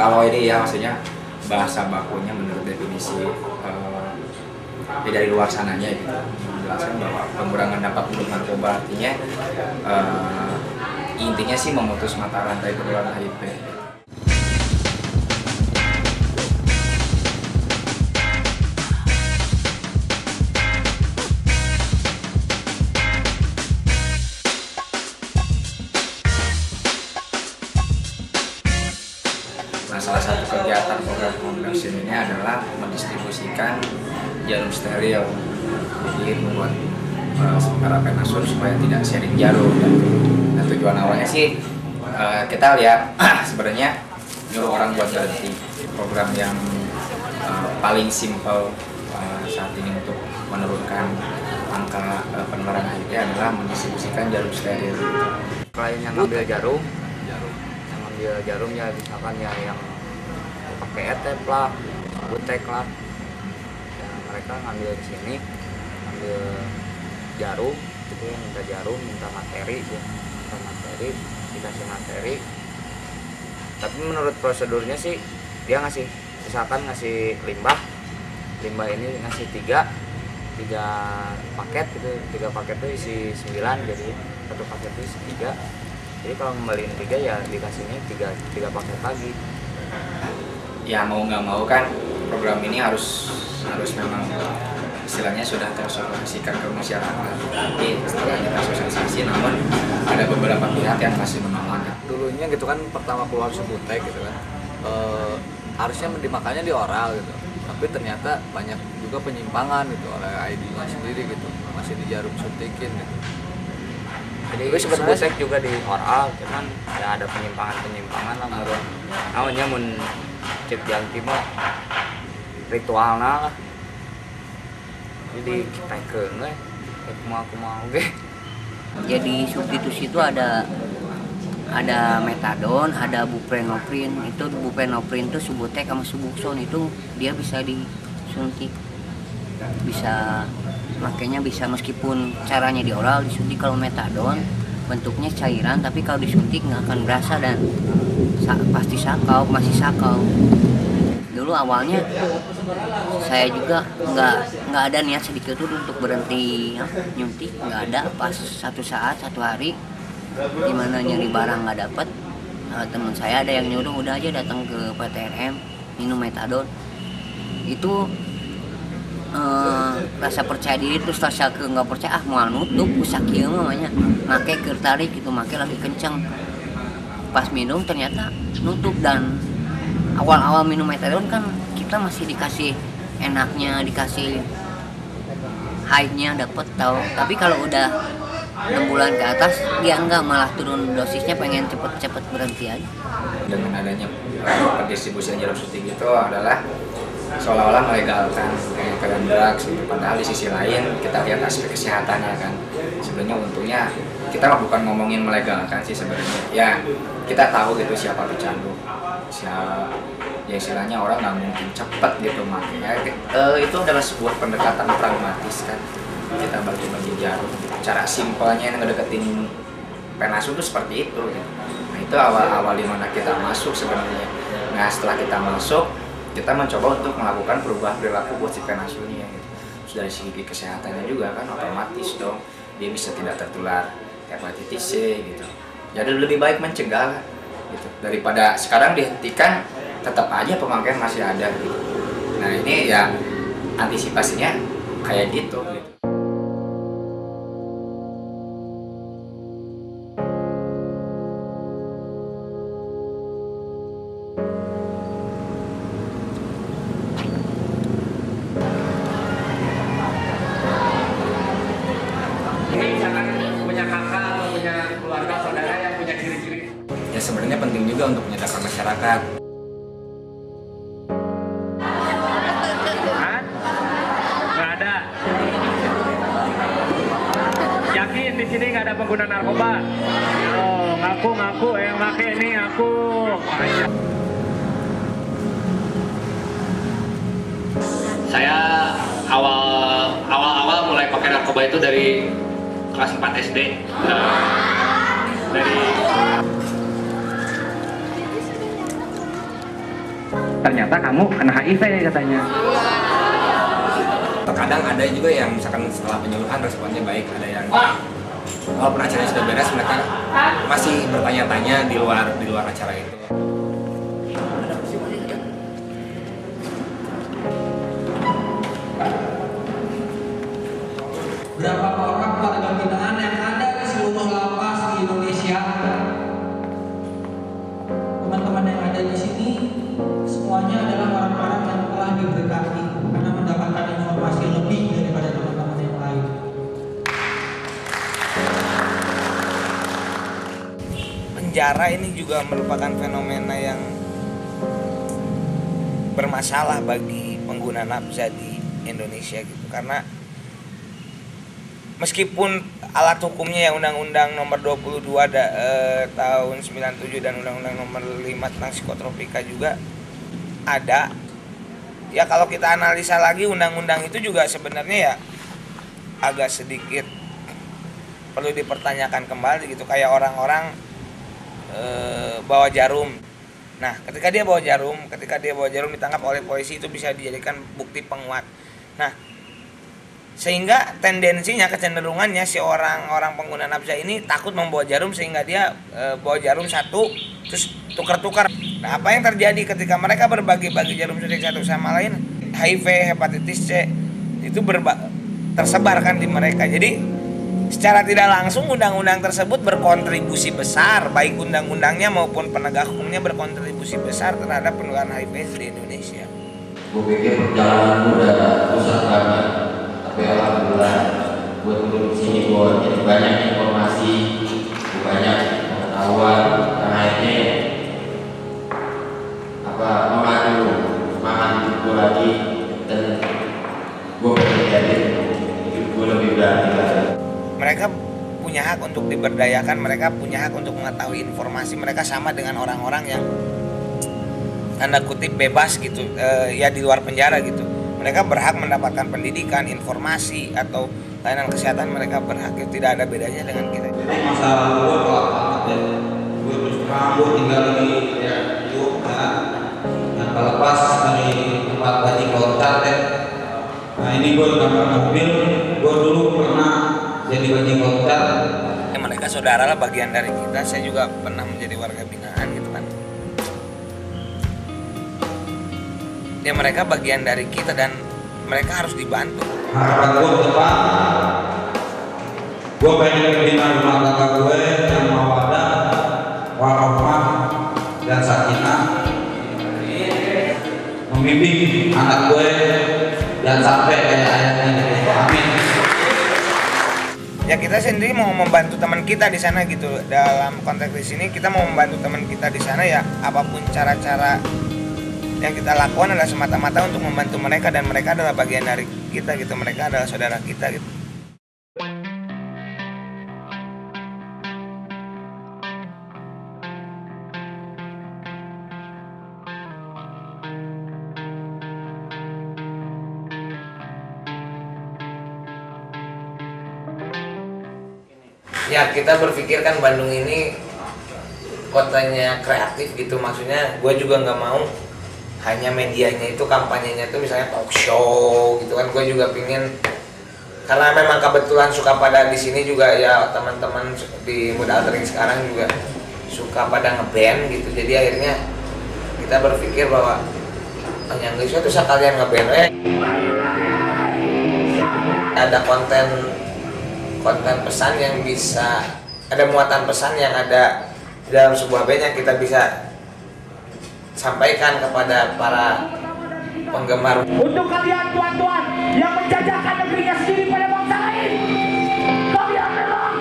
Kalau ini ya maksudnya bahasa bakunya menurut definisi dari luar sananya gitu, menjelaskan bahwa pengurangan dampak buruk narkoba artinya intinya sih memutus mata rantai penularan HIV. Nah, salah satu kegiatan program Foundation ini adalah mendistribusikan jarum steril, jadi membuat para penasun supaya tidak sharing jarum. Dan tujuan awalnya sih kita lihat sebenarnya nyuruh orang buat berhenti. Program yang paling simpel saat ini untuk menurunkan angka penularan HIV adalah mendistribusikan jarum steril. Klien yang ngambil jarum ya misalkan ya yang pakai etep lah, butek lah, ya, mereka ngambil di sini, ngambil jarum, itu yang minta jarum, minta materi, dikasih materi. Tapi menurut prosedurnya sih dia ngasih, misalkan ngasih limbah ini ngasih tiga paket gitu, 3 paket itu isi 9, jadi satu paket itu isi 3. Jadi kalau ngembaliin 3 ya dikasihnya 3 paket lagi. Ya mau nggak mau kan program ini harus memang istilahnya sudah tersosialisasikan ke masyarakat. Tapi istilahnya tersosialisasi, namun ada beberapa pihak yang masih menolak. Dulunya gitu kan pertama keluar Subutek gitu kan, harusnya dimakannya di oral gitu. Tapi ternyata banyak juga penyimpangan gitu oleh ID-nya sendiri gitu, masih di jarum suntikin gitu. Jadi Subutek juga di oral, cuman ya ada penyimpangan lah menurut awalnya mun cek jangki mah ritualna lah. Jadi kita keunggah kumaha oge. Jadi substitusi itu ada metadon, ada buprenorfin. Itu buprenorfin itu Subutek sama Subuxone itu dia bisa disuntik. Bisa makanya bisa meskipun caranya di oral, disuntik. Kalau metadon bentuknya cairan, tapi kalau disuntik nggak akan berasa dan pasti masih sakau. Dulu awalnya saya juga nggak ada niat sedikit tuh untuk berhenti nyuntik, nggak ada. Pas satu hari dimana nyari barang nggak dapet, teman saya ada yang nyuruh udah aja datang ke PTRM minum metadon. Itu rasa percaya diri terus rasa ke nggak percaya, mau nutup usak kieu namanya, make kertarik gitu, make lagi kenceng. Pas minum ternyata nutup. Dan awal minum metadon kan kita masih dikasih enaknya, dikasih high-nya dapet tahu. Tapi kalau udah 6 bulan ke atas dia enggak, malah turun dosisnya, pengen cepet berhenti aja. Dengan adanya pendistribusian jarum suntik itu adalah seolah-olah melegalkan peredaran drugs gitu. Padahal di sisi lain kita lihat aspek kesehatannya kan. Sebenarnya untungnya kita bukan ngomongin melegalkan sih sebenarnya. Ya kita tahu gitu siapa pecandu, ya istilahnya orang nggak mungkin cepat gitu makanya itu adalah sebuah pendekatan pragmatis kan. Kita bagi-bagi jarum. Cara simpelnya yang ngedeketin penasun itu seperti itu. Gitu. Nah itu awal dimana kita masuk sebenarnya. Nah setelah kita masuk, kita mencoba untuk melakukan perubahan perilaku buat si penasunnya gitu. Terus dari segi kesehatannya juga kan otomatis dong dia bisa tidak tertular hepatitis C gitu. Jadi lebih baik mencegah gitu daripada sekarang dihentikan, tetap aja pemakaian masih ada gitu. Nah ini ya antisipasinya kayak gitu. Ya sebenarnya penting juga untuk menyadarkan masyarakat. Nggak ada. Yakin di sini nggak ada pengguna narkoba? Oh, ngaku yang pakai ini ngaku. Saya awal mulai pakai narkoba itu dari kelas 4 SD. ternyata kamu kena HIV katanya. Terkadang ada juga yang misalkan setelah penyuluhan responnya baik, ada yang walaupun acaranya sudah beres mereka masih bertanya-tanya di luar acara itu. Berapa orang warga binaan yang ada di seluruh lapas di Indonesia? Teman-teman yang ada di sini semuanya adalah orang-orang yang telah diberkati karena mendapatkan informasi lebih daripada teman-teman yang lain. Penjara ini juga merupakan fenomena yang bermasalah bagi pengguna nafsa di Indonesia gitu, karena meskipun alat hukumnya ya Undang-Undang Nomor 22 tahun 97 dan Undang-Undang Nomor 5 tentang psikotropika juga ada. Ya kalau kita analisa lagi undang-undang itu juga sebenarnya ya agak sedikit perlu dipertanyakan kembali gitu, kayak orang-orang bawa jarum. Nah, ketika dia bawa jarum ditangkap oleh polisi itu bisa dijadikan bukti penguat. Nah, sehingga tendensinya, kecenderungannya si orang pengguna nafsa ini takut membawa jarum sehingga dia bawa jarum satu terus tukar-tukar. Nah, apa yang terjadi ketika mereka berbagi-bagi jarum suntik satu sama lain, HIV, hepatitis C itu tersebar kan di mereka. Jadi secara tidak langsung undang-undang tersebut berkontribusi besar, baik undang-undangnya maupun penegak hukumnya berkontribusi besar terhadap penularan HIV di Indonesia. Gue pikir perjalanan udah susah banget, tapi alhamdulillah gue turun sini gue jadi banyak informasi, banyak pengetahuan, dan akhirnya memandu semangat hidup gue lagi, dan gue menjadi hidup gue lebih berani lagi. Mereka punya hak untuk diberdayakan, mereka punya hak untuk mengetahui informasi, mereka sama dengan orang-orang yang tanda kutip bebas gitu, ya di luar penjara gitu. Mereka berhak mendapatkan pendidikan, informasi atau layanan kesehatan, mereka berhak, tidak ada bedanya dengan kita. Jadi masalah gue kalau banget ya, gue terus terang gue tinggal di ya itu yang lepas dari tempat gaji loncat ya. Nah ini gue gambar mobil, gue dulu pernah jadi wajib loncat. Mereka saudara lah, bagian dari kita. Saya juga pernah menjadi warga binaan gitu kan. Ya mereka bagian dari kita dan mereka harus dibantu. Harapan gue ke depan, gue pengen membina rumah tangga gue yang mawadah, warahmah, dan sakinah, membimbing anak gue dan sampai kayak ayahnya gitu. Amin. Ya kita sendiri mau membantu teman kita di sana gitu. Dalam konteks di sini kita mau membantu teman kita di sana, ya apapun cara-cara yang kita lakukan adalah semata-mata untuk membantu mereka, dan mereka adalah bagian dari kita gitu. Mereka adalah saudara kita gitu. Ya kita berpikir kan Bandung ini kotanya kreatif gitu, maksudnya gue juga nggak mau hanya medianya itu kampanyenya tuh misalnya talk show gitu kan. Gue juga pingin, karena memang kebetulan suka pada di sini juga ya, teman-teman di Muda Altering sekarang juga suka pada ngeband gitu. Jadi akhirnya kita berpikir bahwa yang itu sekalian ngeband ada konten pesan yang bisa, ada muatan pesan yang ada dalam sebuah band yang kita bisa sampaikan kepada para penggemar. Untuk kalian tuan-tuan yang menjajahkan negerinya sendiri pada bangsa lain, kalian memang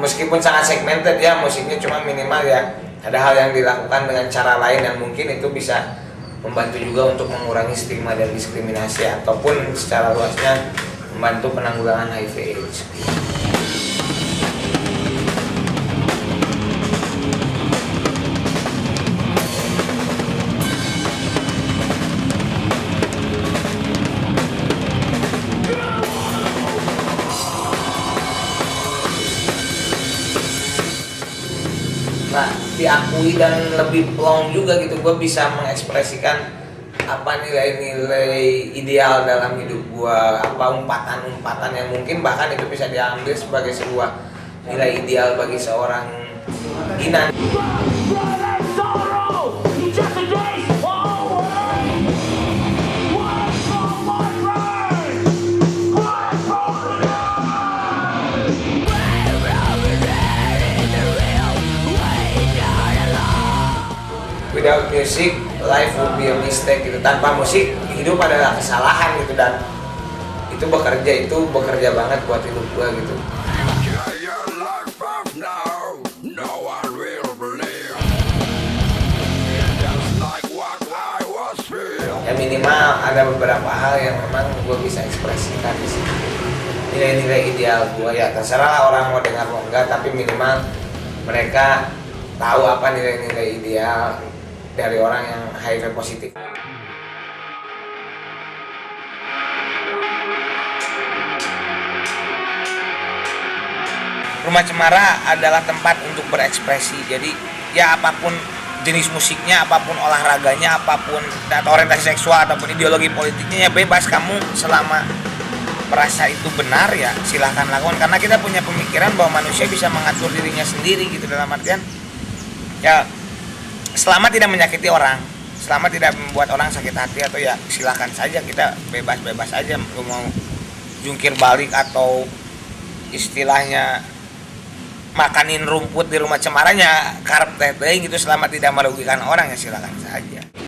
Meskipun sangat segmented ya musiknya, cuma minimal ya ada hal yang dilakukan dengan cara lain yang mungkin itu bisa membantu juga untuk mengurangi stigma dan diskriminasi, ataupun secara luasnya membantu penanggulangan HIV/AIDS. Nah, di diakui dan lebih plong juga gitu. Gue bisa mengekspresikan apa nilai-nilai ideal dalam hidup gue, apa umpatan-umpatan yang mungkin bahkan itu bisa diambil sebagai sebuah nilai ideal bagi seorang Ginan. Without music, life would be a mistake gitu. Tanpa musik, hidup adalah kesalahan gitu, dan itu bekerja banget buat hidup gua gitu. Ya minimal ada beberapa hal yang memang gua bisa ekspresikan di sini. Nilai-nilai ideal gua, ya terserah orang mau dengar mau enggak, tapi minimal mereka tahu apa nilai-nilai ideal dari orang yang HIV positif. Rumah Cemara adalah tempat untuk berekspresi. Jadi ya apapun jenis musiknya, apapun olahraganya, apapun atau orientasi seksual ataupun ideologi politiknya, ya bebas kamu selama merasa itu benar ya silahkan lakukan. Karena kita punya pemikiran bahwa manusia bisa mengatur dirinya sendiri gitu, dalam artian ya selama tidak menyakiti orang, selama tidak membuat orang sakit hati atau ya silakan saja, kita bebas aja mau jungkir balik atau istilahnya makanin rumput di Rumah Cemaranya karep teh gitu, selama tidak merugikan orang ya silakan saja.